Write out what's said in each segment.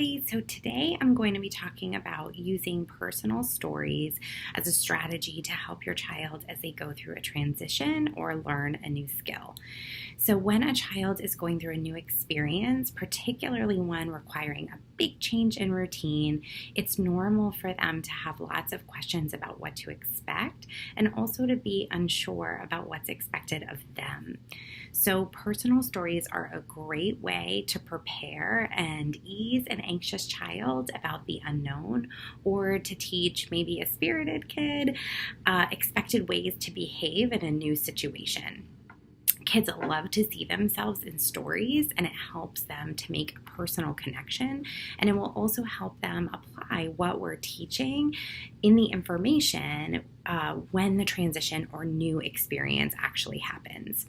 everybody. So today I'm going to be talking about using personal stories as a strategy to help your child as they go through a transition or learn a new skill. So when a child is going through a new experience, particularly one requiring a big change in routine, it's normal for them to have lots of questions about what to expect and also to be unsure about what's expected of them. So personal stories are a great way to prepare and ease an anxious child about the unknown, or to teach maybe a spirited kid expected ways to behave in a new situation. Kids love to see themselves in stories, and it helps them to make a personal connection, and it will also help them apply what we're teaching in the information when the transition or new experience actually happens.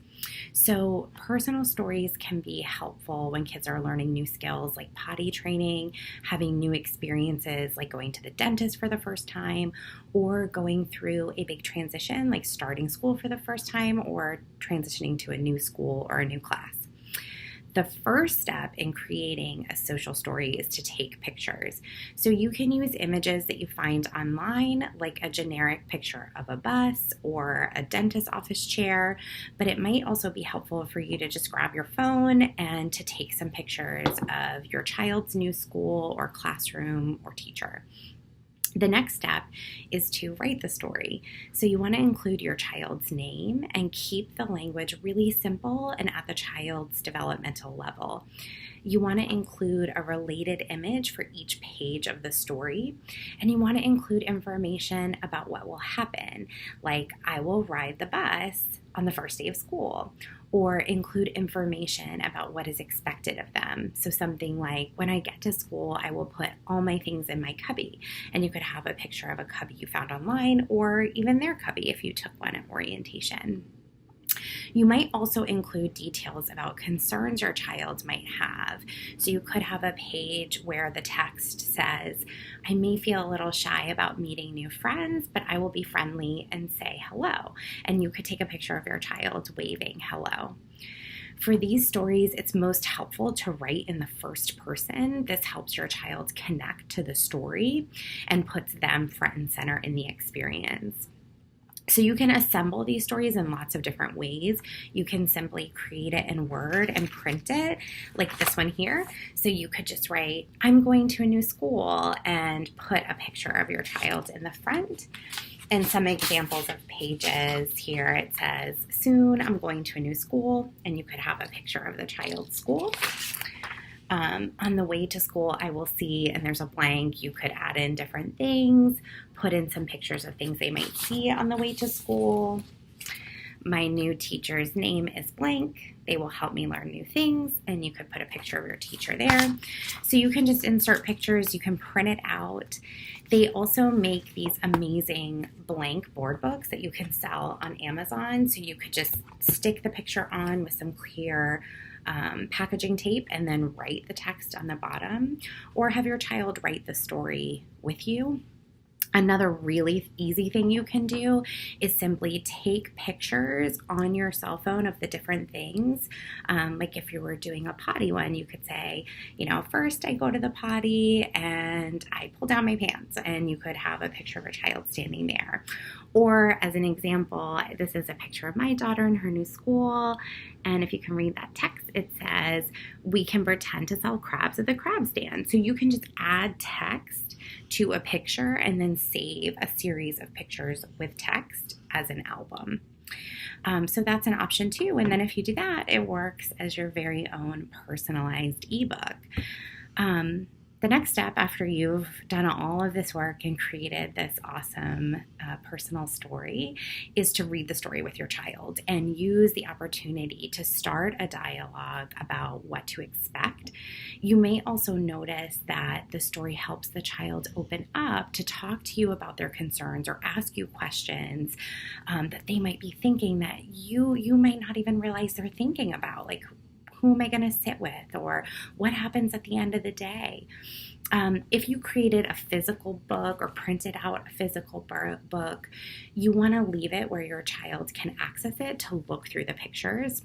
So personal stories can be helpful when kids are learning new skills like potty training, having new experiences like going to the dentist for the first time, or going through a big transition like starting school for the first time or transitioning to a new school or a new class. The first step in creating a social story is to take pictures. So you can use images that you find online, like a generic picture of a bus or a dentist office chair, but it might also be helpful for you to just grab your phone and to take some pictures of your child's new school or classroom or teacher. The next step is to write the story. So you want to include your child's name and keep the language really simple and at the child's developmental level. You want to include a related image for each page of the story, and you want to include information about what will happen, like I will ride the bus on the first day of school, or include information about what is expected of them. So something like, when I get to school, I will put all my things in my cubby. And you could have a picture of a cubby you found online, or even their cubby if you took one at orientation. You might also include details about concerns your child might have. So you could have a page where the text says, I may feel a little shy about meeting new friends, but I will be friendly and say hello. And you could take a picture of your child waving hello. For these stories, it's most helpful to write in the first person. This helps your child connect to the story and puts them front and center in the experience. So you can assemble these stories in lots of different ways. You can simply create it in Word and print it, like this one here. So you could just write, I'm going to a new school, and put a picture of your child in the front. And some examples of pages here, it says, soon I'm going to a new school, and you could have a picture of the child's school. On the way to school, I will see, and there's a blank, you could add in different things, put in some pictures of things they might see on the way to school. My new teacher's name is blank. They will help me learn new things, and you could put a picture of your teacher there. So you can just insert pictures, you can print it out. They also make these amazing blank board books that you can sell on Amazon. So you could just stick the picture on with some clear packaging tape and then write the text on the bottom, or have your child write the story with you. Another really easy thing you can do is simply take pictures on your cell phone of the different things. Like if you were doing a potty one, you could say, first I go to the potty and I pull down my pants, and you could have a picture of a child standing there. Or as an example, this is a picture of my daughter in her new school. And if you can read that text, it says, we can pretend to sell crabs at the crab stand. So you can just add text to a picture and then save a series of pictures with text as an album. So that's an option too. And then if you do that, it works as your very own personalized ebook. The next step after you've done all of this work and created this awesome personal story is to read the story with your child and use the opportunity to start a dialogue about what to expect. You may also notice that the story helps the child open up to talk to you about their concerns or ask you questions that they might be thinking that you might not even realize they're thinking about, like, who am I going to sit with, or what happens at the end of the day? If you created a physical book or printed out a physical book, you want to leave it where your child can access it to look through the pictures.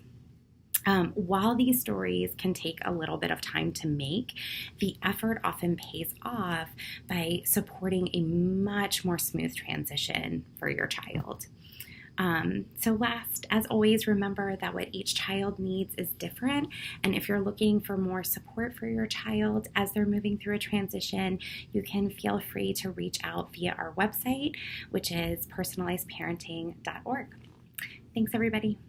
While these stories can take a little bit of time to make, the effort often pays off by supporting a much more smooth transition for your child. So last, as always, remember that what each child needs is different. And if you're looking for more support for your child as they're moving through a transition, you can feel free to reach out via our website, which is personalizedparenting.org. Thanks, everybody.